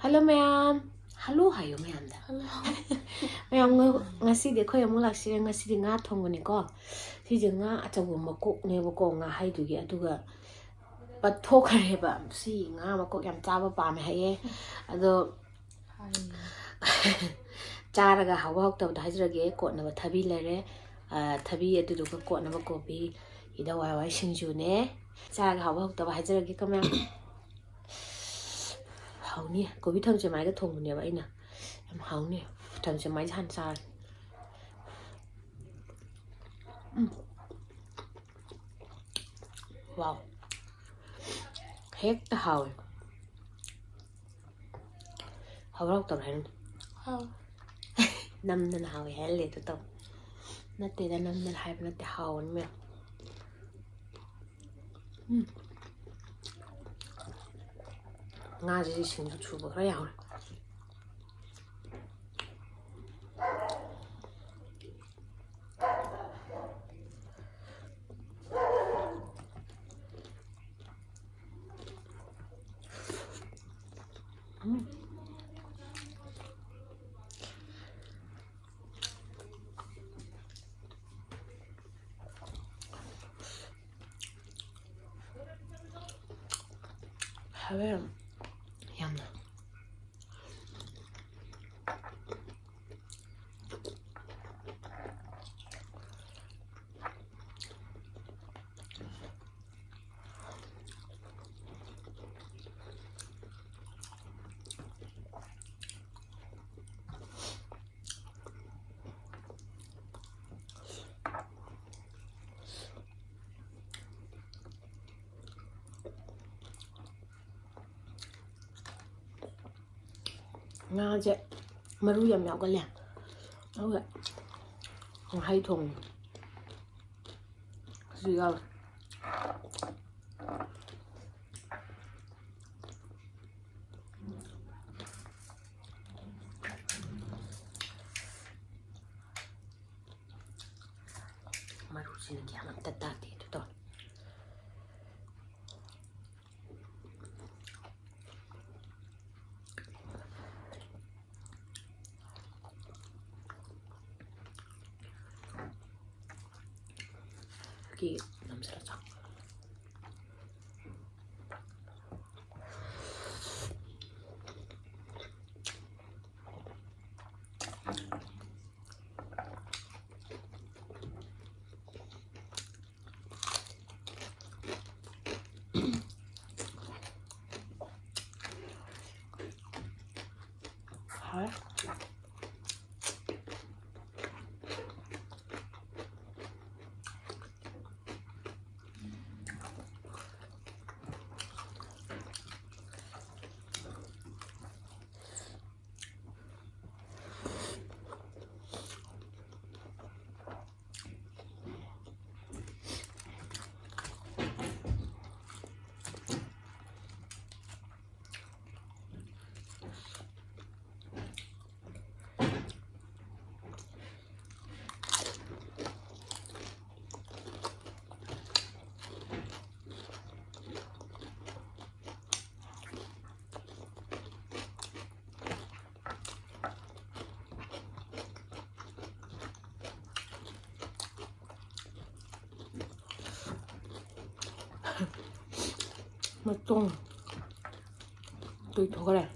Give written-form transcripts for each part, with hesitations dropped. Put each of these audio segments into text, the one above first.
Hello mayam. Hello hayo mayam da. Mayam ngasi de khoy amuk laksire ngasi de nga thongone ko. Si je nga achabu makok ne ko nga haidu gi aduga pathokare ba si nga makok yam chaba pame haye. Ado charaga hawa hok tab hajrage ko na ba thabi lere. Thabi aduga ko na ba kopi ida wai wai singju ne. Charaga hawa hok tab hajrage ko mayam. Hauni gobi thamche mai ga thongune ba ina yam hauni thamche mai han sa wow hek ta hawe hawa tok han haw nam nan hawe hele to to natte da nam nan hai natte hawn me nga ji singju chu ba ra yaw hawe yamna nga je maru yam yaw ga le awe hai thong si ga maru sin ki am ta ta ti to ki nam sa cha ha mà tôm tôi thua cái này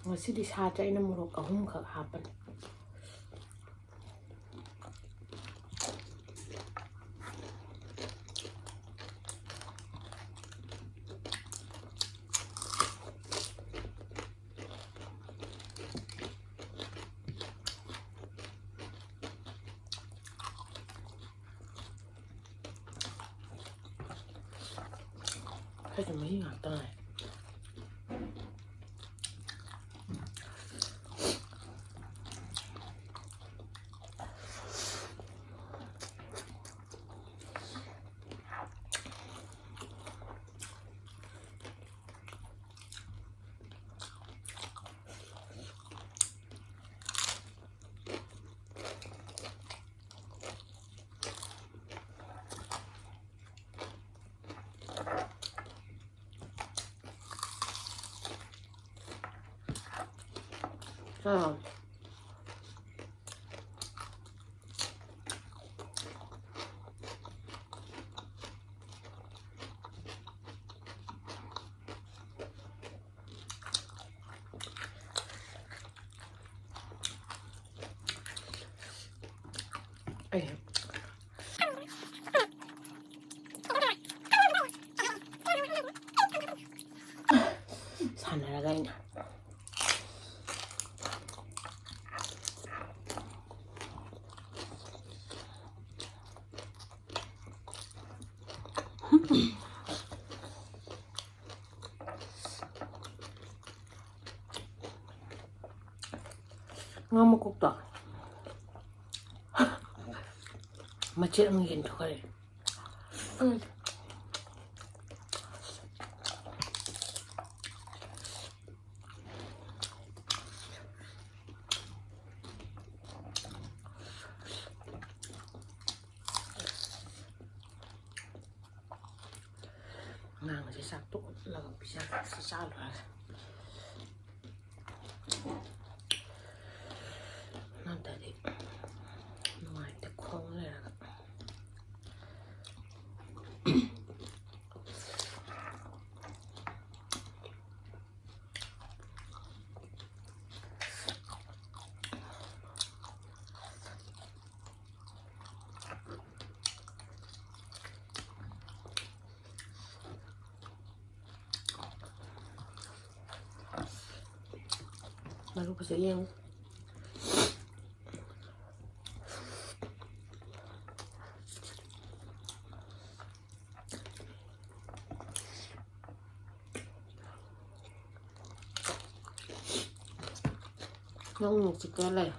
ngasi sa cha ina morok ahum khak hapan hay là mấy ngạc ta này 사나라가 있나? 너무 곱다. 맛이 엉긴 턱을. 응. ngang sẽ sạc tốt là bisa sisa rồi nó tadi ngoài tập không này là baru bisa yang ngon một cái này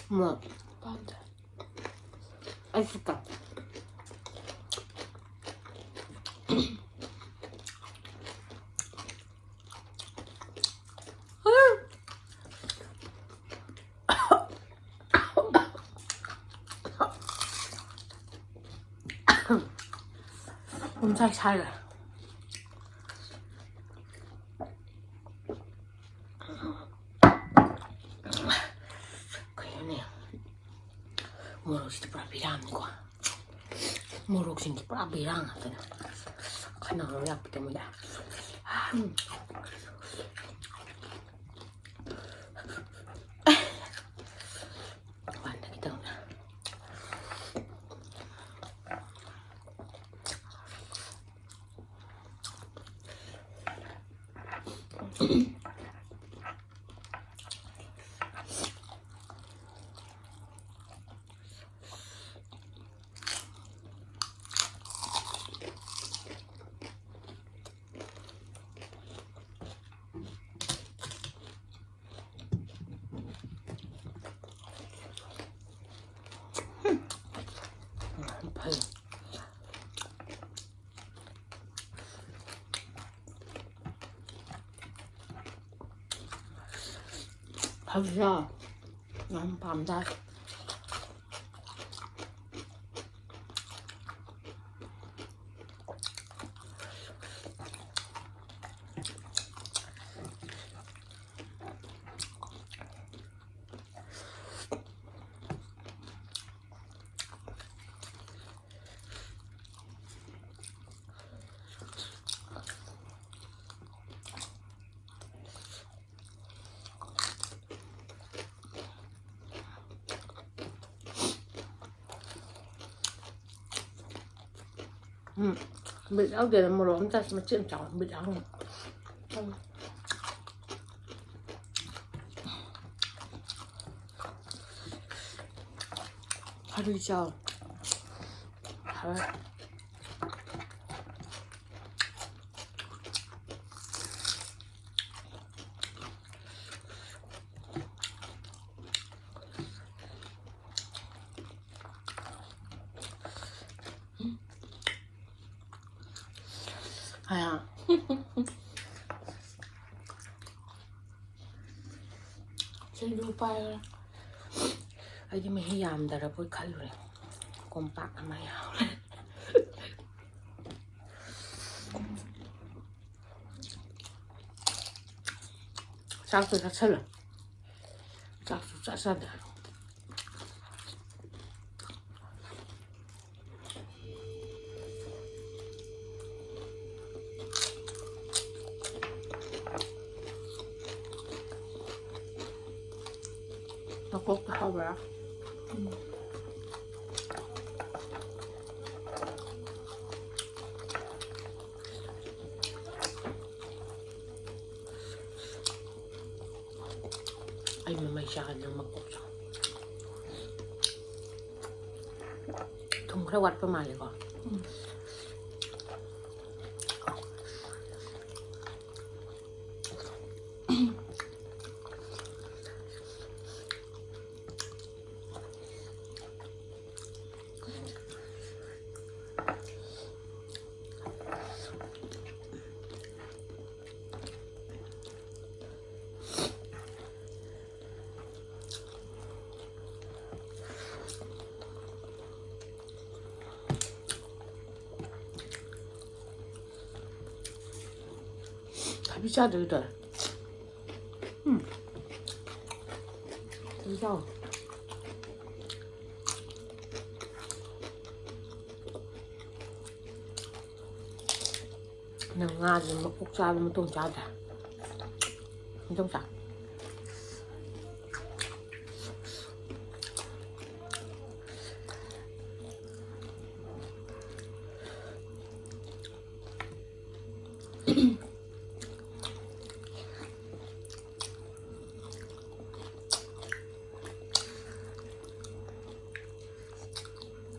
mà anh sẽ cặp không sai sai rồi 모록 진짜 브라비랑 거 모록 진짜 브라비랑 하더라 그냥 약 때문에 완전히 때문에 밥이야 난 밤다 bị áo kia là một đồ ta mà chuyện chảo bị áo này 하루 자 아야ฉันดูไปไอ้ที่ไม่ให้ยามแต่เราพูดคันเลยกลมปากทำไมเอาเลย ꯆꯥꯛꯇꯣ ꯆꯥꯁꯜꯂꯣ ꯆꯥꯛꯁꯨ ꯆꯥꯗꯦ ꯃꯀꯣꯛꯇꯣ ꯍꯥꯎꯕ꯭ꯔꯥ ꯑꯩ ꯃꯃꯩ ꯆꯥꯒꯗ ꯃꯀꯣꯛ ꯆꯥꯎ ꯊꯨꯝ ꯈꯔ ꯋꯥꯠꯄ ꯃꯥꯜꯂꯦꯀꯣ ꯊꯕꯤ ꯆꯥꯗꯣꯏꯗꯣꯊꯕꯤ ꯆꯥꯎ ꯅꯪ ꯉꯥꯁꯦ ꯃꯀꯣꯛ ꯆꯥꯕ ꯃꯇꯣꯡ ꯆꯥꯗ꯭ꯔꯦ ꯃꯇꯣꯡ ꯆꯥ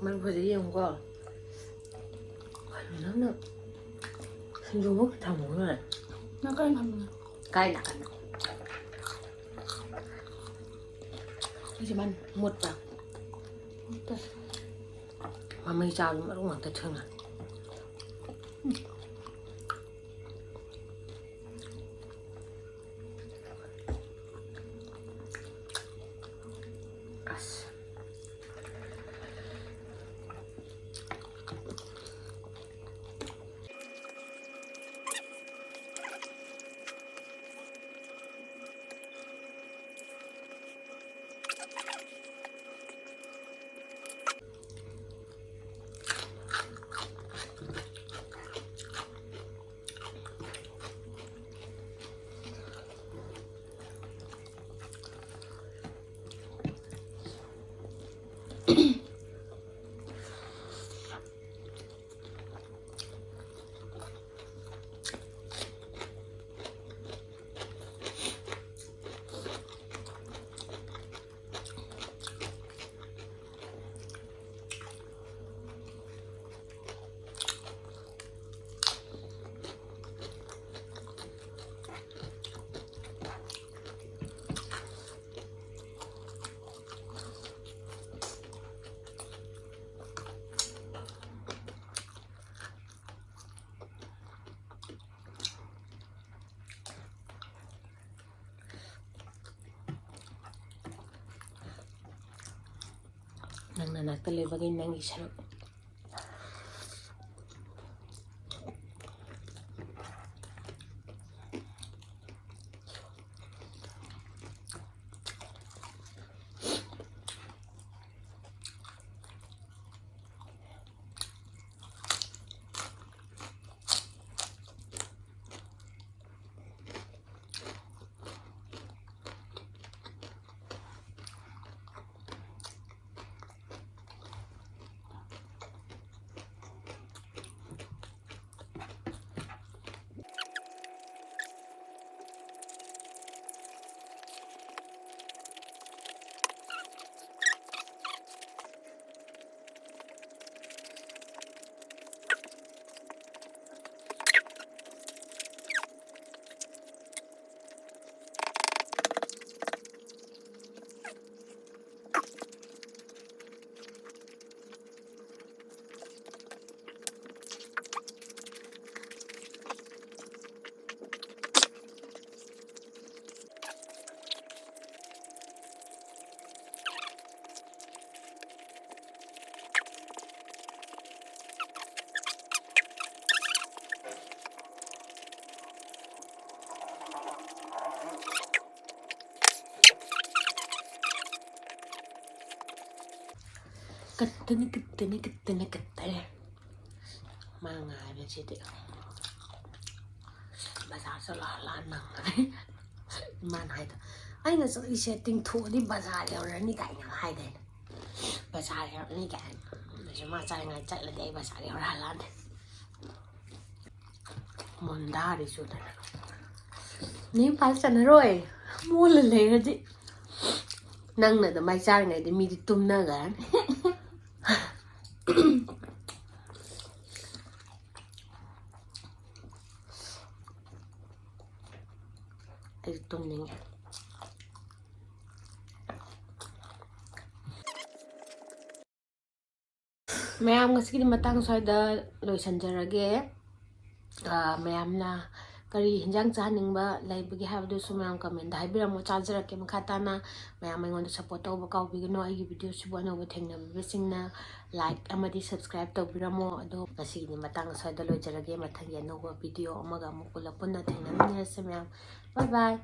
ꯃꯔꯨꯞꯁꯦ ꯌꯦꯡꯉꯨꯀꯣ ꯅꯪꯅ ꯁꯤꯡꯖꯨꯃꯨꯛ ꯊꯝꯃꯨꯅꯦ ꯅꯪ ꯀꯥꯏ ꯊꯝꯕꯅꯣ ꯀꯥꯏ ꯂꯥꯛꯀꯅꯣ ꯑꯩꯁꯦ ꯃꯥ ꯃꯣꯠꯄ ꯃꯃꯩ ꯆꯥꯕ ꯃꯔꯨ ꯉꯥꯛꯇ ꯊꯦꯡꯅ ꯑꯁ ꯅꯪꯅ ꯅꯥꯛꯇ ꯂꯩꯕꯒꯤ ꯅꯪꯒꯤ ꯁꯔꯨꯛ ꯀꯠꯇꯅꯤ ꯃꯥ ꯉꯥꯏꯕꯁꯤꯗꯤ ꯕꯖꯥꯔ ꯆꯠꯂ ꯅꯪꯉꯅꯤ ꯏꯃꯥꯅ ꯍꯥꯏꯗꯣ ꯑꯩꯅ ꯆꯠꯂꯤꯁꯦ ꯇꯤꯡꯊꯣꯛꯑꯗꯤ ꯕꯖꯥꯔ ꯌꯧꯔꯅꯤ ꯀꯥꯏꯅ ꯍꯥꯏꯗꯣꯏꯅꯦ ꯕꯖꯥꯔ ꯌꯧꯔꯅꯤ ꯀꯥꯏꯅ ꯑꯗꯨꯁꯨ ꯃꯥ ꯆꯥꯔꯤꯉꯥꯏ ꯆꯠꯂꯗꯤ ꯑꯩ ꯕꯖꯥꯔ ꯌꯧꯔ ꯍꯜꯂꯛꯑꯅꯤ ꯃꯣꯟꯗꯥꯔꯤ ꯆꯨꯗꯅ ꯅꯪ ꯏꯝꯐꯥꯜ ꯆꯠꯅꯔꯣꯏ ꯃꯣꯜꯂ ꯂꯩꯔꯗꯤ ꯅꯪꯅ ꯑꯗꯨꯃꯥꯏꯅ ꯆꯥꯔꯤꯉꯩꯗꯤ ꯃꯤꯗꯤ ꯇꯨꯝꯅꯈ꯭ꯔꯅꯤ ꯑꯩꯁꯨ ꯇꯨꯝꯅꯤꯡꯉꯦ ꯃꯌꯥꯝ ꯉꯁꯤꯒꯤꯗꯤ ꯃꯇꯥꯡ ꯁ꯭ꯋꯥꯏꯗ ꯂꯣꯏꯁꯤꯟꯖꯔꯒꯦ ꯃꯌꯥꯝꯅ ꯀꯔꯤ ꯍꯤꯟꯖꯥꯡ ꯆꯥꯅꯤꯡꯕ ꯂꯩꯕꯒꯦ ꯍꯥꯏꯕꯗꯨꯁꯨ ꯃꯌꯥꯝ ꯀꯃꯦꯟꯗ ꯍꯥꯏꯕꯤꯔꯝꯃꯣ ꯆꯥꯖꯔꯛꯀꯦ ꯃꯈꯥ ꯇꯥꯅ ꯃꯌꯥꯝ ꯑꯩꯉꯣꯟꯗ ꯁꯞꯄꯣꯔꯠ ꯇꯧꯕ ꯀꯥꯎꯕꯤꯒꯅꯨ ꯑꯩꯒꯤ ꯚꯤꯗꯤꯑꯣꯁꯤꯕꯨ ꯑꯅꯧꯕ ꯊꯦꯡꯅꯕꯤꯕꯁꯤꯡꯅ ꯂꯥꯏꯛ ꯑꯃꯗꯤ ꯁꯕꯁꯀ꯭ꯔꯥꯏꯕ ꯇꯧꯕꯤꯔꯝꯃꯣ ꯑꯗꯣ ꯉꯁꯤꯒꯤꯗꯤ ꯃꯇꯥꯡ ꯁ꯭ꯋꯥꯏꯗ ꯂꯣꯏꯖꯔꯒꯦ ꯃꯊꯪꯒꯤ ꯑꯅꯧꯕ ꯚꯤꯗꯤꯑꯣ ꯑꯃꯒ ꯑꯃꯨꯛ ꯄꯨꯟꯅ ꯊꯦꯡꯅꯃꯤꯟꯅꯔꯁꯦ ꯃꯌꯥꯝ ꯕꯥꯏ ꯕꯥꯏ